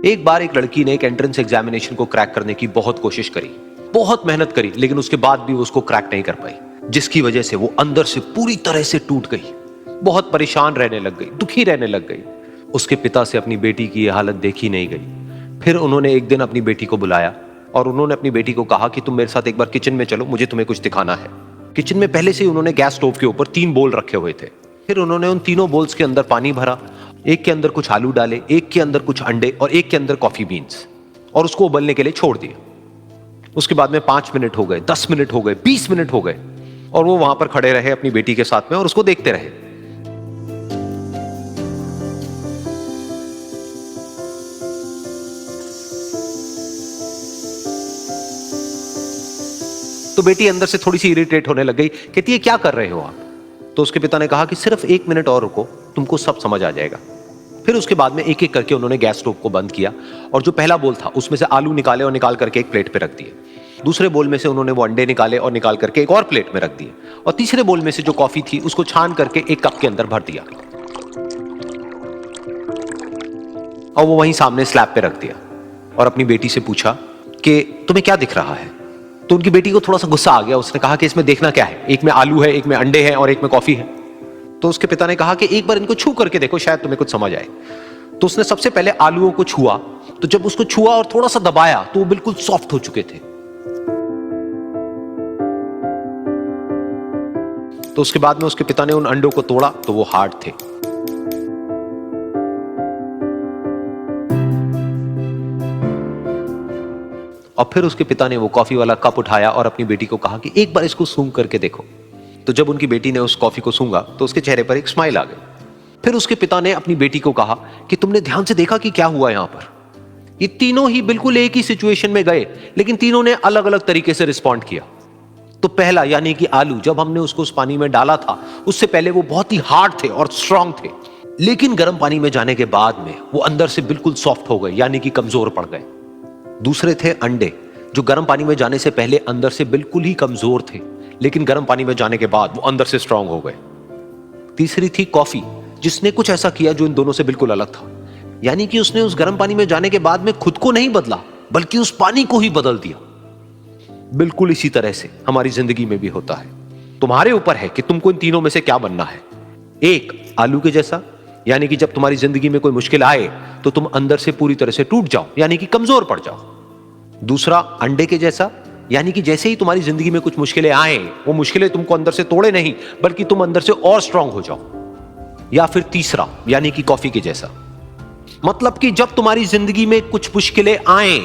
एक बार एक लड़की ने एक एंट्रेंस एग्जामिनेशन को क्रैक करने की बहुत कोशिश करी, बहुत मेहनत करी, लेकिन उसके बाद भी वो उसको क्रैक नहीं कर पाई, जिसकी वजह से वो अंदर से पूरी तरह से टूट गई, बहुत परेशान रहने लग गई, दुखी रहने लग गई। उसके पिता से अपनी बेटी की यह हालत देखी नहीं गई। फिर उन्होंने एक दिन अपनी बेटी को बुलाया और उन्होंने अपनी बेटी को कहा कि तुम मेरे साथ एक बार किचन में चलो, मुझे तुम्हें कुछ दिखाना है। किचन में पहले से ही उन्होंने गैस स्टोव के ऊपर 3 बोल रखे हुए थे। फिर उन्होंने उन तीनों बोल्स के अंदर पानी भरा, एक के अंदर कुछ आलू डाले, एक के अंदर कुछ अंडे और एक के अंदर कॉफी बीन्स, और उसको उबलने के लिए छोड़ दिया। उसके बाद में 5 मिनट हो गए, 10 मिनट हो गए, 20 मिनट हो गए, और वो वहां पर खड़े रहे अपनी बेटी के साथ में और उसको देखते रहे। तो बेटी अंदर से थोड़ी सी इरिटेट होने लग गई, कहती है क्या कर रहे हो आप? तो उसके पिता ने कहा कि सिर्फ 1 मिनट और रुको, तुमको सब समझ आ जाएगा। फिर उसके बाद में एक एक करके उन्होंने गैस स्टोव को बंद किया और जो पहला बोल था उसमें से आलू निकाले और निकाल करके एक प्लेट पे रख दिए। दूसरे बोल में से उन्होंने वो अंडे निकाले और निकाल करके एक और प्लेट में रख दिए, और तीसरे बोल में से जो कॉफी थी उसको छान करके एक कप के अंदर भर दिया और वो वहीं सामने स्लैब पे रख दिया और अपनी बेटी से पूछा कि तुम्हें क्या दिख रहा है? तो उनकी बेटी को थोड़ा सा गुस्सा आ गया। उसने कहा कि इसमें देखना क्या है, एक में आलू है, एक में अंडे हैं और एक में कॉफी है। तो उसके पिता ने कहा कि एक बार इनको छू करके देखो, शायद तुम्हें कुछ समझ आए। तो उसने सबसे पहले आलूओं को छुआ, तो जब उसको छुआ और थोड़ा सा दबाया तो वो बिल्कुल सॉफ्ट हो चुके थे। तो उसके बाद में उसके पिता ने उन अंडों को तोड़ा तो वो हार्ड थे। और फिर उसके पिता ने वो कॉफी वाला कप उठाया और अपनी बेटी को कहा कि एक बार इसको सूंघ करके देखो। तो जब उनकी बेटी ने उस कॉफी को सूंघा तो उसके चेहरे पर एक स्माइल आ गई। फिर उसके पिता ने अपनी बेटी को कहा कि तुमने ध्यान से देखा कि क्या हुआ यहां पर? ये तीनों ही बिल्कुल एक ही सिचुएशन में गए, लेकिन तीनों ने अलग अलग तरीके से रिस्पॉन्ड किया। तो पहला यानी कि आलू, जब हमने उसको उस पानी में डाला था उससे पहले वो बहुत ही हार्ड थे और स्ट्रांग थे, लेकिन गर्म पानी में जाने के बाद में वो अंदर से बिल्कुल सॉफ्ट हो गए, यानी कि कमजोर पड़ गए। दूसरे थे अंडे, जो गर्म पानी में जाने से पहले अंदर से बिल्कुल ही कमजोर थे, लेकिन गर्म पानी में जाने के बाद वो अंदर से स्ट्रांग हो गए। तीसरी थी कॉफी, जिसने कुछ ऐसा किया जो इन दोनों से बिल्कुल अलग था, यानी कि उसने उस गर्म पानी में जाने के बाद में खुद को नहीं बदला, बल्कि उस पानी को ही बदल दिया। बिल्कुल इसी तरह से हमारी जिंदगी में भी होता है। तुम्हारे ऊपर है कि तुमको इन तीनों में से क्या बनना है। एक, आलू के जैसा, यानी कि जब तुम्हारी जिंदगी में कोई मुश्किल आए तो तुम अंदर से पूरी तरह से टूट जाओ, यानी कि कमजोर पड़ जाओ। दूसरा, अंडे के जैसा, यानी कि जैसे ही तुम्हारी जिंदगी में कुछ मुश्किलें आए, वो मुश्किलें तुमको अंदर से तोड़े नहीं, बल्कि तुम अंदर से और स्ट्रांग हो जाओ। या फिर तीसरा, यानी कि कॉफी के जैसा, मतलब कि जब तुम्हारी जिंदगी में कुछ मुश्किलें आए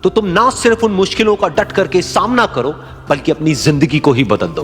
तो तुम ना सिर्फ उन मुश्किलों का डट करके सामना करो, बल्कि अपनी जिंदगी को ही बदल दो।